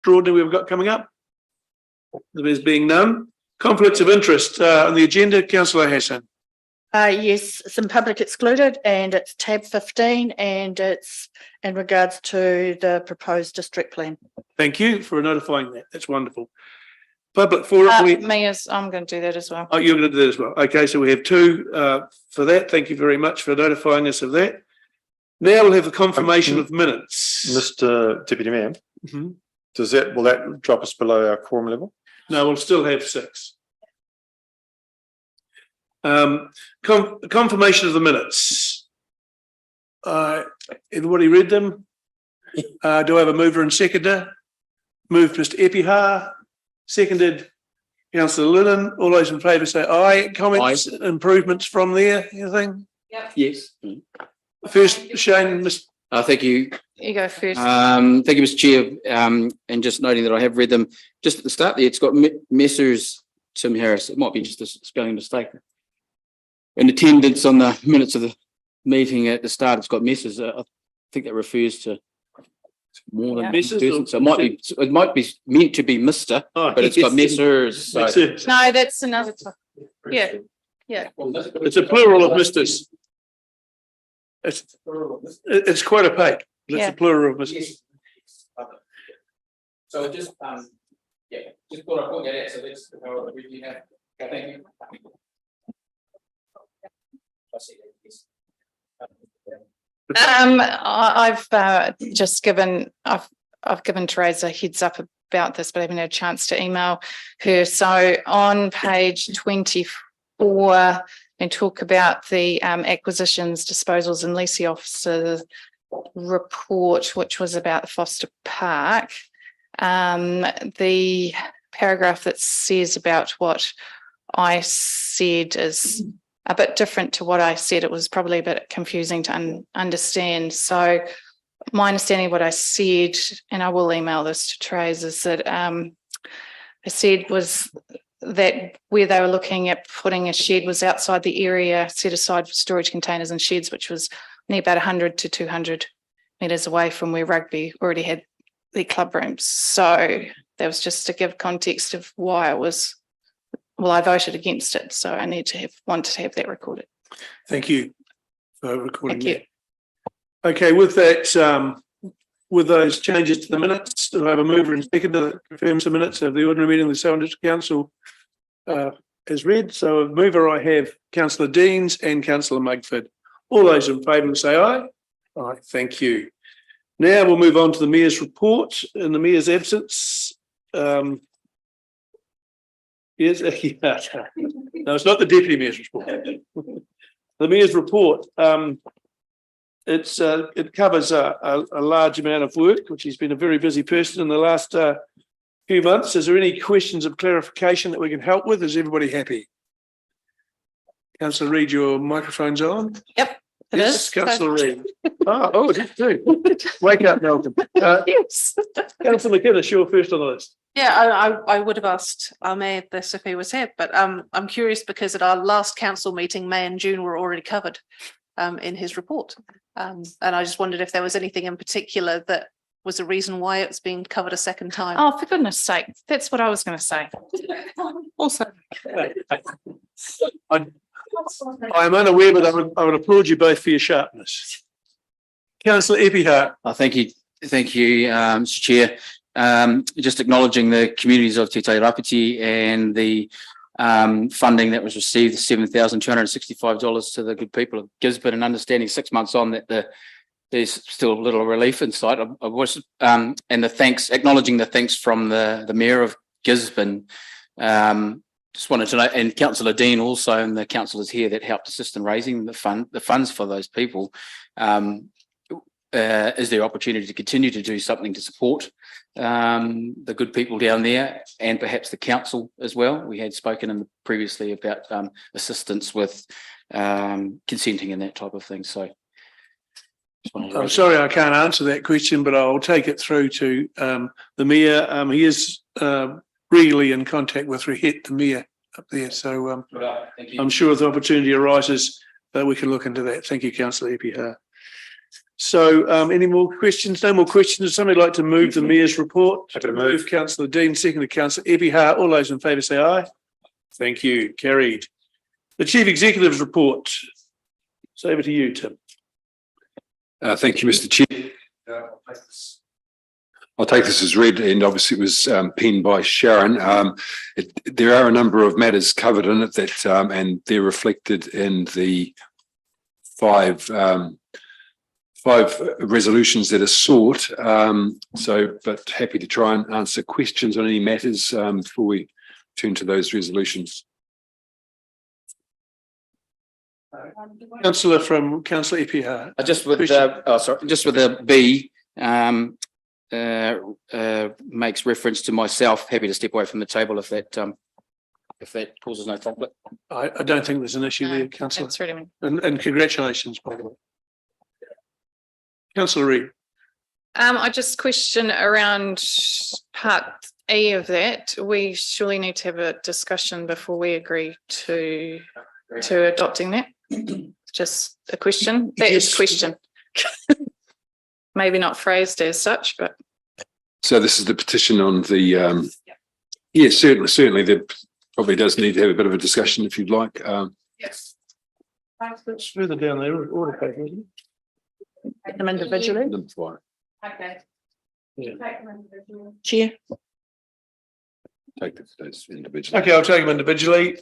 extraordinary we've got coming up? There's being none. Conflicts of interest on the agenda, Councillor Hassan. Yes, some public excluded, and it's tab 15, and it's in regards to the proposed district plan. Thank you for notifying that. That's wonderful. Public forum. Mayors, I'm going to do that as well. Oh, you're going to do that as well. Okay, so we have two for that. Thank you very much for notifying us of that. Now we'll have the confirmation of minutes. Mr. Deputy Mayor, will that drop us below our quorum level? No, we'll still have 6. Confirmation of the minutes. Everybody read them? Do I have a mover and seconder? Moved Mr. Epihar, seconded Councillor Lennon. All those in favour say aye. Comments, improvements from there, anything? Yep. Yes. First, Shane. Thank you. You go first. Thank you, Mr. Chair. And just noting that I have read them just at the start there, it's got Messrs. Tim Harris. It might be just a spelling mistake. In attendance on the minutes of the meeting at the start, it's got Messrs. I think that refers to more than one person. So it might be meant to be Mr. But it's got Messrs. So. No, that's another. Yeah. It's a plural of Misters. It's quite opaque. It's a plural of Misters. So it just just thought I'd point that out. So that's how we have. Thank you. I've just given I've given Therese a heads up about this, but I haven't had a chance to email her. So on page 24, and talk about the acquisitions, disposals, and leasing officer report, which was about Foster Park. The paragraph that says about what I said is a bit different to what I said. It was probably a bit confusing to understand. So my understanding of what I said, and I will email this to Therese, is that I said was that where they were looking at putting a shed was outside the area set aside for storage containers and sheds, which was only about 100 to 200 metres away from where rugby already had their club rooms. So that was just to give context of why I voted against it. So I wanted to have that recorded. Thank you for recording Thank that. Okay, with that, with those changes to the minutes, do I have a mover and seconder that confirms the minutes of the ordinary meeting of the Selwyn District Council as read? So a mover I have Councillor Deans and Councillor Mugford. All those in favour will say aye. Aye, thank you. Now we'll move on to the Mayor's report. In the Mayor's absence, yes, no, it's not the Deputy Mayor's report. The Mayor's report. It covers a large amount of work, which he's been a very busy person in the last few months. Is there any questions of clarification that we can help with? Is everybody happy? Councillor Reid, your microphone's on. Yep, it is. Councillor Reid. Oh, it is too. Wake up, Malcolm. Yes. Councillor McInnes, you're first on the list. Yeah, I would have asked our mayor this if he was here, but I'm curious because at our last council meeting, May and June were already covered in his report. And I just wondered if there was anything in particular that was a reason why it's being covered a second time. Oh, for goodness sake. That's what I was going to say. Also. I'm unaware, but I would applaud you both for your sharpness. Councillor Epihar. Thank you, Mr. Chair. Just acknowledging the communities of Te Tairapiti and the funding that was received, the $7,265 to the good people of Gisborne, and understanding 6 months on that there's still a little relief inside. I was and the thanks, acknowledging the thanks from the Mayor of Gisborne. Just wanted to know, and Councillor Dean also, and the councillors here that helped assist in raising the funds for those people. Is there opportunity to continue to do something to support the good people down there, and perhaps the council as well? We had spoken previously about assistance with consenting and that type of thing. So I'm sorry I can't answer that question, but I'll take it through to the Mayor. He is regularly in contact with Rehet, the Mayor up there. So I'm sure if the opportunity arises, we can look into that. Thank you, Councillor Epihar. So any more questions? No more questions. Does somebody like to move the Mayor's report? Happy to move. Councillor Dean, seconded Councillor Eppihart. All those in favour say aye. Thank you. Carried. The Chief Executive's report. So over to you, Tim. Thank you, Mr. Chair. I'll take this as read, and obviously it was penned by Sharon. There are a number of matters covered in it that, and they're reflected in the five resolutions that are sought. But happy to try and answer questions on any matters before we turn to those resolutions. Councillor Eppihart. Just with the B, makes reference to myself. Happy to step away from the table if that causes no conflict. I don't think there's an issue there, Councillor. That's really And congratulations, by the way. Councillor Reid. I just question around part E of that. We surely need to have a discussion before we agree to adopting that. Just a question. That is a question. Maybe not phrased as such, but. So this is the petition on the, yes, certainly there probably does need to have a bit of a discussion if you'd like. Yes. It's further down there, order paper, isn't it? Take them individually. Number 5. Okay. Yeah. Chair. Take those individually. Okay, I'll take them individually.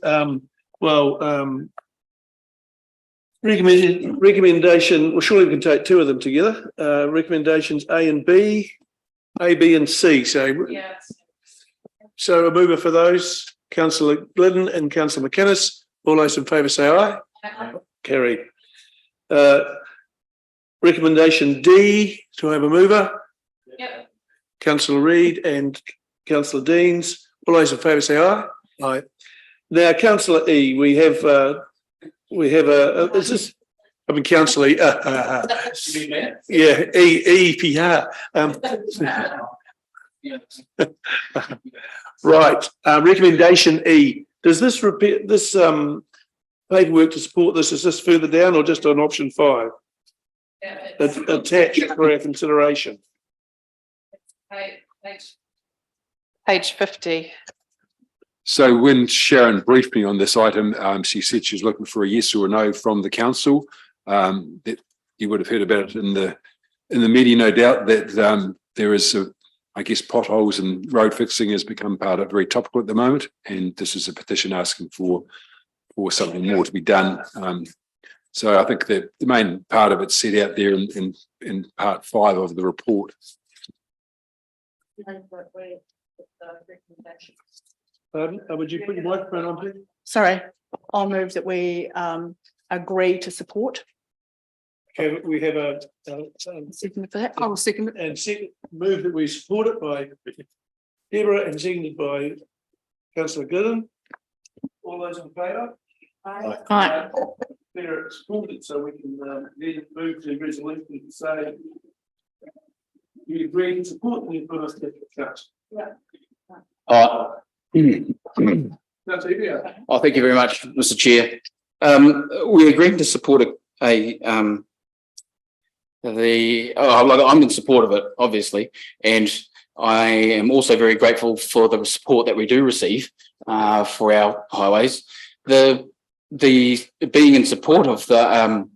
Recommendation, well, surely we can take two of them together. Recommendations A and B, A, B and C. So a mover for those, Councillor Glidden and Councillor McInnes. All those in favour say aye. Carried. Recommendation D, to have a mover. Yep. Councillor Reid and Councillor Deans. All those in favour say aye. Aye. Now, Councillor E, we have is this? I mean, Councillor EPR. Right. Recommendation E. Does this repeat this paperwork to support this? Is this further down or just on option 5? Attached for our consideration. Page 50. So when Sharon briefed me on this item, she said she was looking for a yes or a no from the council. That you would have heard about it in the media, no doubt, that there is, I guess, potholes and road fixing has become very topical at the moment, and this is a petition asking for something more to be done. So I think that the main part of it's set out there in part 5 of the report. Would you put your microphone on, please? Sorry, I'll move that we agree to support. Okay, we have a Second for that. I will second it. and second move that we support it by Deborah and seconded by Councillor Glidden. All those in favour? Aye. There it's supported, so we can then move to resolution to say we agree to support the first council. That's it, yeah. Oh, thank you very much, Mr. Chair. We agreed to support I'm in support of it, obviously, and I am also very grateful for the support that we do receive for our highways. The being in support of the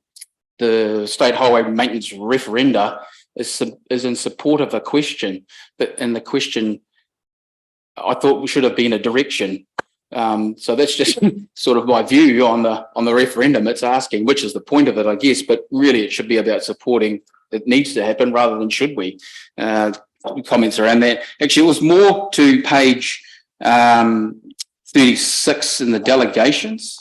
state highway maintenance referenda is in support of a question, but in the question, I thought we should have been a direction. So that's just sort of my view on the referendum. It's asking, which is the point of it, I guess, but really it should be about supporting it needs to happen rather than should we. Comments around that. Actually, it was more to page 36 in the delegations.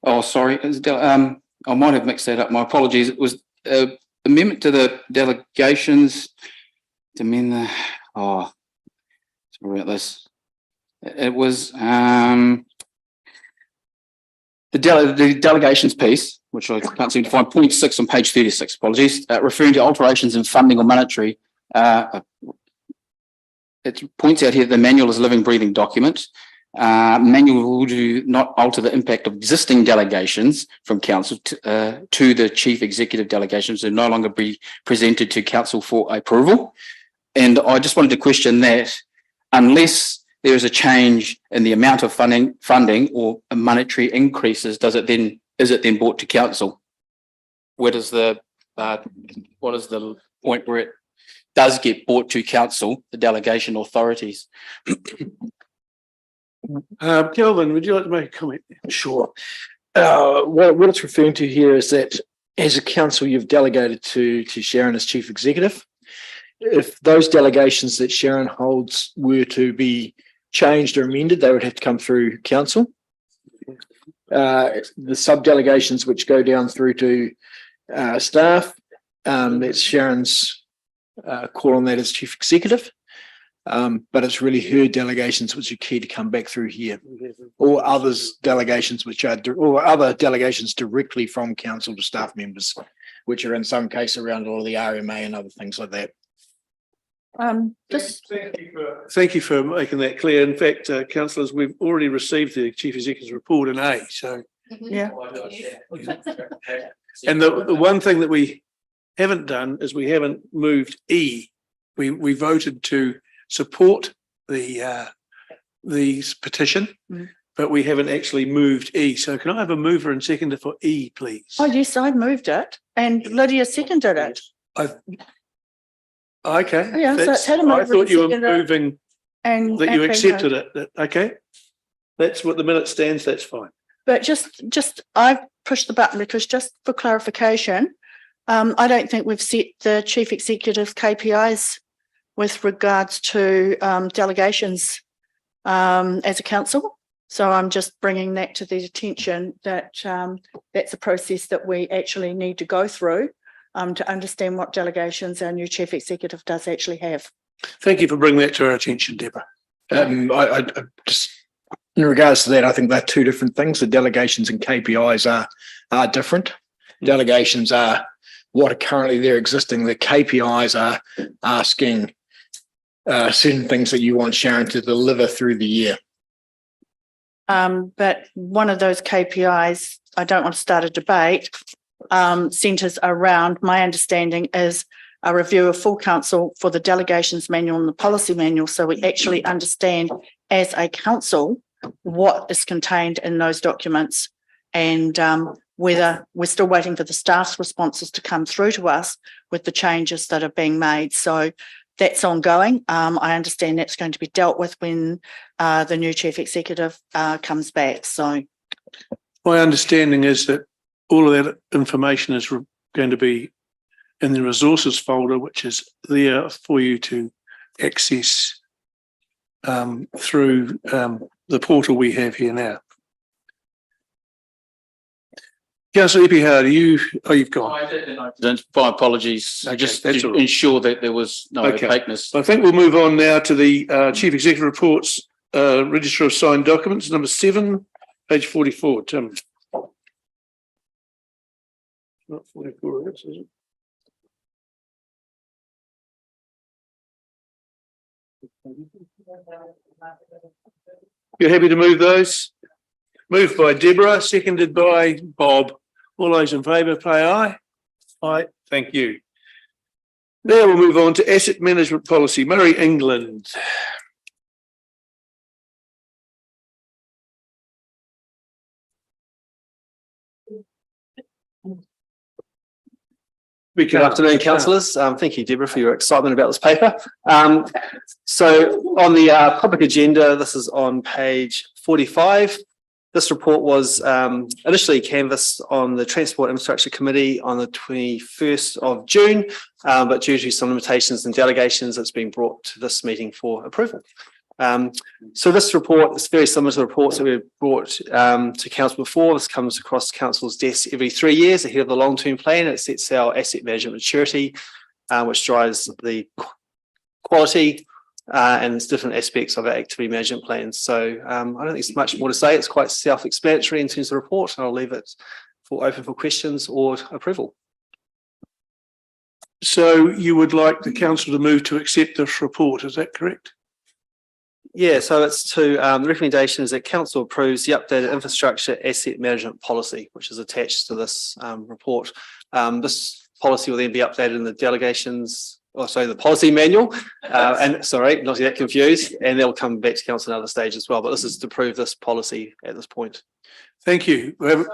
Oh, sorry. I might have mixed that up. My apologies. It was amendment to the delegations to amend the, sorry about this. It was the delegations piece, which I can't seem to find, point 6 on page 36, apologies, referring to alterations in funding or monetary. It points out here the manual is a living, breathing document. manual do not alter the impact of existing delegations from council to the chief executive delegations and no longer be presented to council for approval. And I just wanted to question that unless there is a change in the amount of funding or monetary increases, is it then brought to council? What is the point where it does get brought to council, the delegation authorities? Kelvin, would you like to make a comment? Sure. What it's referring to here is that as a council, you've delegated to Sharon as chief executive. If those delegations that Sharon holds were to be changed or amended, they would have to come through council. The sub-delegations which go down through to staff, it's Sharon's call on that as chief executive. But it's really her delegations which are key to come back through here, or others delegations which are, or other delegations directly from council to staff members, which are in some case around all the RMA and other things like that. Thank you for making that clear. In fact, councillors, we've already received the chief executive's report in A. So, Yeah. and the one thing that we haven't done is we haven't moved E. We voted to support the petition, but we haven't actually moved E. So can I have a mover and seconder for E, please? Oh, yes, I moved it and Lydia seconded it. Okay. Yeah, so it's had a I mover thought and you were seconder moving and that you and accepted it. Okay. That's what the minute stands. That's fine. But just I've pushed the button because just for clarification, I don't think we've set the chief executive's KPIs with regards to delegations as a council. So I'm just bringing that to the attention that that's a process that we actually need to go through to understand what delegations our new chief executive does actually have. Thank you for bringing that to our attention, Deborah. I just, in regards to that, I think they're two different things. The delegations and KPIs are different. Delegations are what are currently there existing. The KPIs are asking certain things that you want Sharon to deliver through the year. But one of those KPIs, I don't want to start a debate, centres around, my understanding is a review of full council for the delegations manual and the policy manual, so we actually understand as a council what is contained in those documents and whether we're still waiting for the staff's responses to come through to us with the changes that are being made. So that's ongoing. I understand that's going to be dealt with when the new chief executive comes back. So My understanding is that all of that information is going to be in the resources folder, which is there for you to access through the portal we have here now. Councillor Epihard, you've gone. My apologies. Okay, Just that's to all right. ensure that there was no Okay. opaqueness. I think we'll move on now to the Chief Executive Reports, Register of Signed Documents, number 7, page 44. Tim. Not 44, is it? You're happy to move those? Moved by Deborah, seconded by Bob. All those in favour, say aye. Aye, thank you. Now we'll move on to Asset Management Policy. Murray, England. Good afternoon, councillors. Thank you, Deborah, for your excitement about this paper. So on the public agenda, this is on page 45. This report was initially canvassed on the Transport Infrastructure Committee on the 21st of June, but due to some limitations and delegations, it's been brought to this meeting for approval. So this report is very similar to the reports that we've brought to council before. This comes across council's desk every 3 years ahead of the long-term plan. It sets our asset management maturity, which drives the quality and its different aspects of our activity management plans. So I don't think there's much more to say. It's quite self-explanatory in terms of the report, and I'll leave it open for questions or approval. So you would like the council to move to accept this report, is that correct? Yeah, so it's to, the recommendation is that council approves the updated infrastructure asset management policy, which is attached to this report. This policy will then be updated in the delegations, the policy manual, and sorry, not to get confused, and they'll come back to council at another stage as well, but this is to approve this policy at this point. Thank you. We have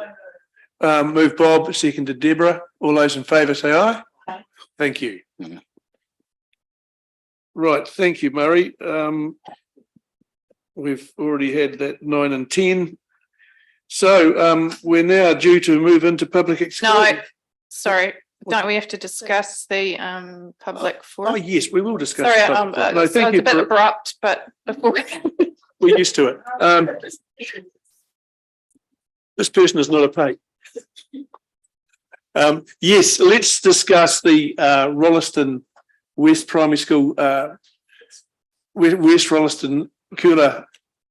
move Bob, seconded Deborah. All those in favour say aye. Aye. Thank you. Right, thank you, Murray. We've already had that 9 and 10. So we're now due to move into public exclusion. No, sorry, don't we have to discuss the public Oh, forum? yes, we will discuss. Sorry, the public forum. No, I thank was you. a bit abrupt, but before We're used to it. This person is not a paid. Yes, let's discuss the Rolleston West Primary School, West Rolleston cooler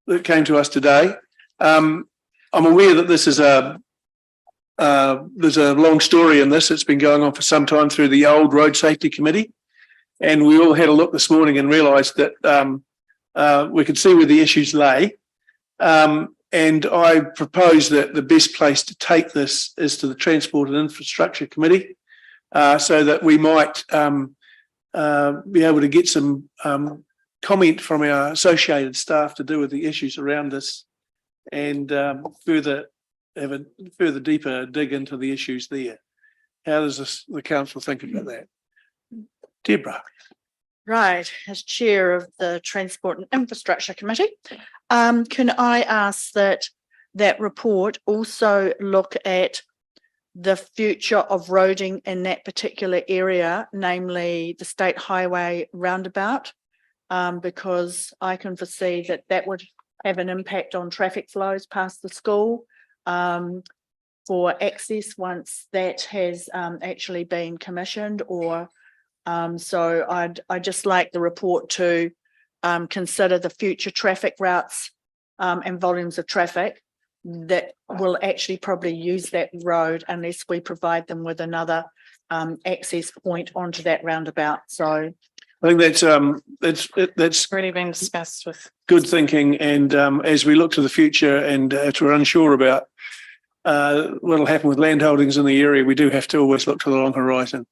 that came to us today. I'm aware that this is there's a long story in this. It's been going on for some time through the old Road Safety Committee, and we all had a look this morning and realised that we could see where the issues lay. And I propose that the best place to take this is to the Transport and Infrastructure Committee, so that we might be able to get some comment from our associated staff to do with the issues around this, and have a further deeper dig into the issues there. How does the council think about that? Deborah. Right, as chair of the Transport and Infrastructure Committee, can I ask that report also look at the future of roading in that particular area, namely the State Highway roundabout, because I can foresee that would have an impact on traffic flows past the school for access once that has actually been commissioned, or so I'd just like the report to consider the future traffic routes and volumes of traffic that will actually probably use that road unless we provide them with another access point onto that roundabout. So I think that's already been discussed with. good thinking, and as we look to the future and if we're unsure about what'll happen with land holdings in the area, we do have to always look to the long horizon.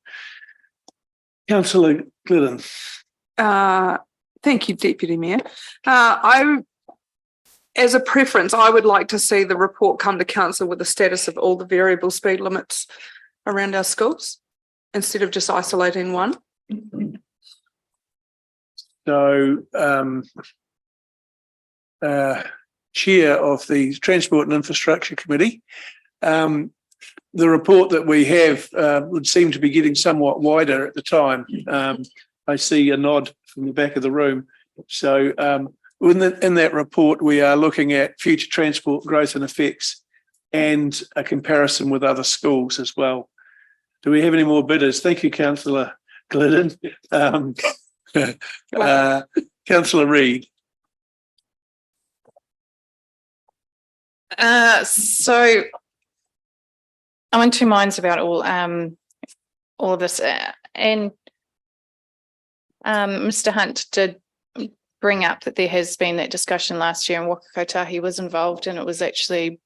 Councillor Glidden. Thank you, Deputy Mayor. As a preference, I would like to see the report come to council with the status of all the variable speed limits around our schools instead of just isolating one. So, Chair of the Transport and Infrastructure Committee, the report that we have would seem to be getting somewhat wider at the time. I see a nod from the back of the room. So in that report, we are looking at future transport growth and effects and a comparison with other schools as well. Do we have any more bidders? Thank you, Councillor Glidden. Councillor Reid. So I'm in two minds about all of this, and Mr. Hunt did bring up that there has been that discussion last year, and Waka Kotahi was involved, and it was actually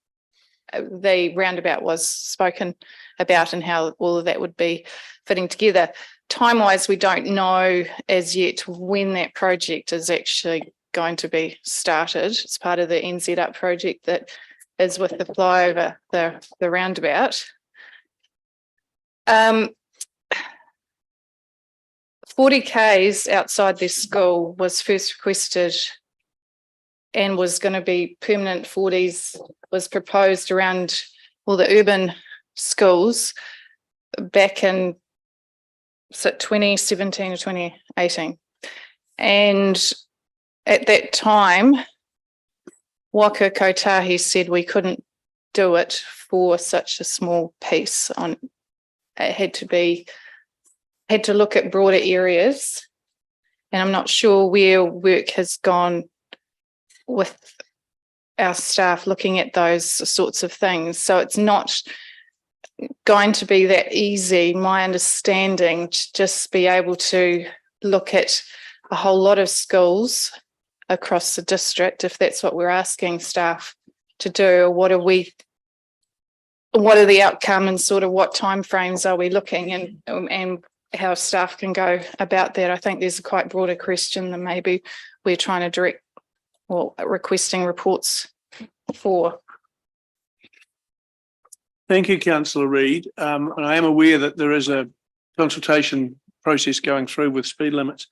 the roundabout was spoken about and how all of that would be fitting together. Time-wise, we don't know as yet when that project is actually going to be started. It's part of the NZ Up project that is with the flyover, the roundabout. 40 Ks outside this school was first requested and was going to be permanent 40s, was proposed around all the urban schools back in 2017 or 2018. And at that time, Waka Kotahi said we couldn't do it for such a small piece. It had to look at broader areas, and I'm not sure where work has gone with our staff looking at those sorts of things. So it's not going to be that easy, my understanding, to just be able to look at a whole lot of schools across the district, if that's what we're asking staff to do, or what are the outcome and sort of what timeframes are we looking, and how staff can go about that. I think there's a quite broader question than maybe we're trying to direct or requesting reports for. Thank you, Councillor Reid. And I am aware that there is a consultation process going through with speed limits.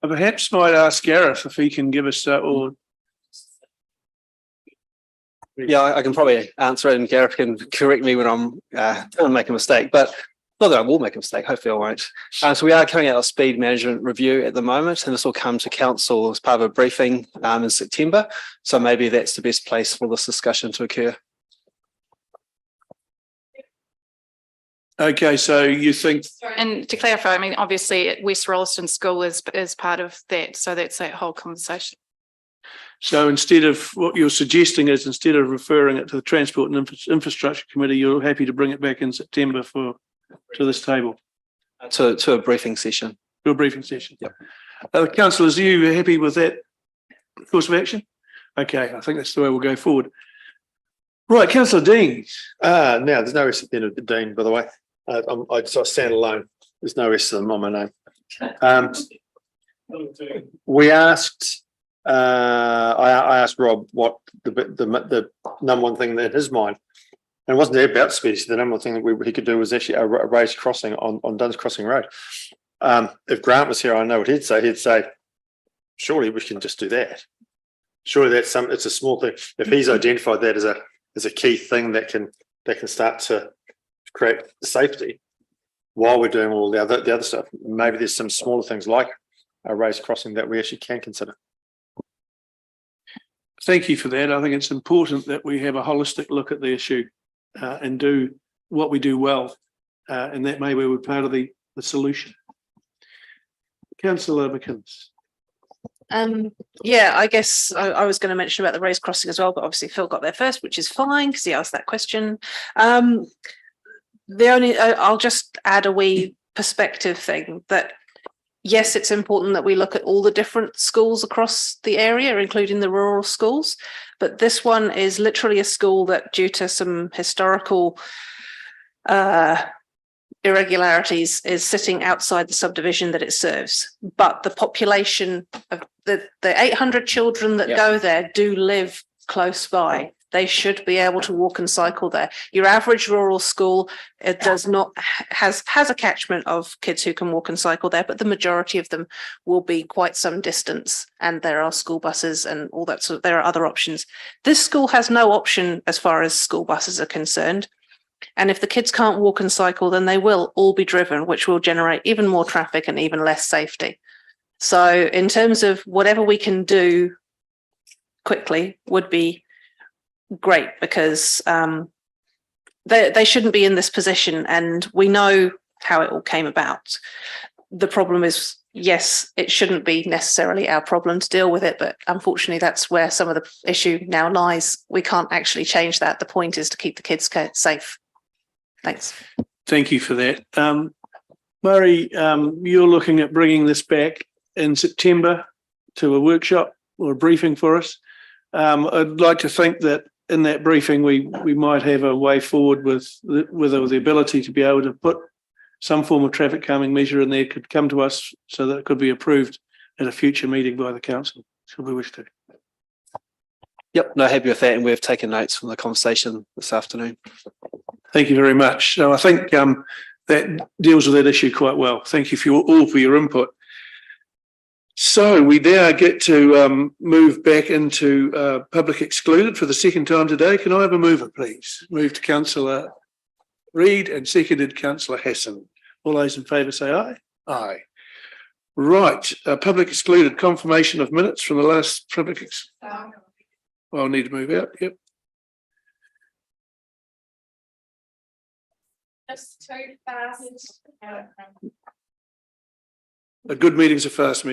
I perhaps might ask Gareth if he can give us or Yeah, I can probably answer it, and Gareth can correct me when I'm going to make a mistake, but not that I will make a mistake, hopefully I won't. So we are carrying out a speed management review at the moment, and this will come to council as part of a briefing in September. So maybe that's the best place for this discussion to occur. okay, so you think And to clarify, I mean, obviously West Rolleston School is part of that, so that's that whole conversation. so instead of what you're suggesting is instead of referring it to the Transport and Infrastructure Committee, you're happy to bring it back in September to this table? To a briefing session. To a briefing session. Yep. Councillors, are you happy with that course of action? Okay, I think that's the way we'll go forward. Right, Councillor Dean. Now there's no S at the end of the Dean, by the way. I stand alone. There's no S on my name. We asked, I asked Rob what the number one thing in his mind, and it wasn't about speed. The number one thing that he could do was actually a raised crossing on Duns Crossing Road. If Grant was here, I know what he'd say. He'd say, surely we can just do that. Surely it's a small thing. If he's identified that as a key thing that can start to create safety while we're doing all the other stuff, maybe there's some smaller things like a raised crossing that we actually can consider. Thank you for that. I think it's important that we have a holistic look at the issue and do what we do well, and that maybe we're part of the solution. Councillor McInnes. Yeah, I guess I was going to mention about the raised crossing as well, but obviously Phil got there first, which is fine because he asked that question. I'll just add a wee perspective thing that yes, it's important that we look at all the different schools across the area, including the rural schools, but this one is literally a school that, due to some historical irregularities, is sitting outside the subdivision that it serves. But the population of the 800 children that go there do live close by. They should be able to walk and cycle there. Your average rural school, it does not has a catchment of kids who can walk and cycle there, but the majority of them will be quite some distance, and there are school buses and all that. So there are other options. This school has no option as far as school buses are concerned. And if the kids can't walk and cycle, then they will all be driven, which will generate even more traffic and even less safety. So in terms of whatever we can do quickly would be great, because they shouldn't be in this position, and we know how it all came about. The problem is, yes, it shouldn't be necessarily our problem to deal with it, but unfortunately that's where some of the issue now lies. We can't actually change that. The point is to keep the kids safe. Thanks. Thank you for that. Murray, you're looking at bringing this back in September to a workshop or a briefing for us. I'd like to think that in that briefing we might have a way forward with the ability to be able to put some form of traffic calming measure in there, could come to us so that it could be approved at a future meeting by the council, should we wish to. Yep, no, happy with that, and we've taken notes from the conversation this afternoon. Thank you very much. So I think that deals with that issue quite well. Thank you all for your input. So we now get to move back into public excluded for the second time today. Can I have a mover, please? Move to Councillor Reid and seconded Councillor Hassan. All those in favour say aye. Aye. Right. Public excluded, confirmation of minutes from the last public. I'll need to move out. Yep. Just too fast. A good meeting's a fast meeting.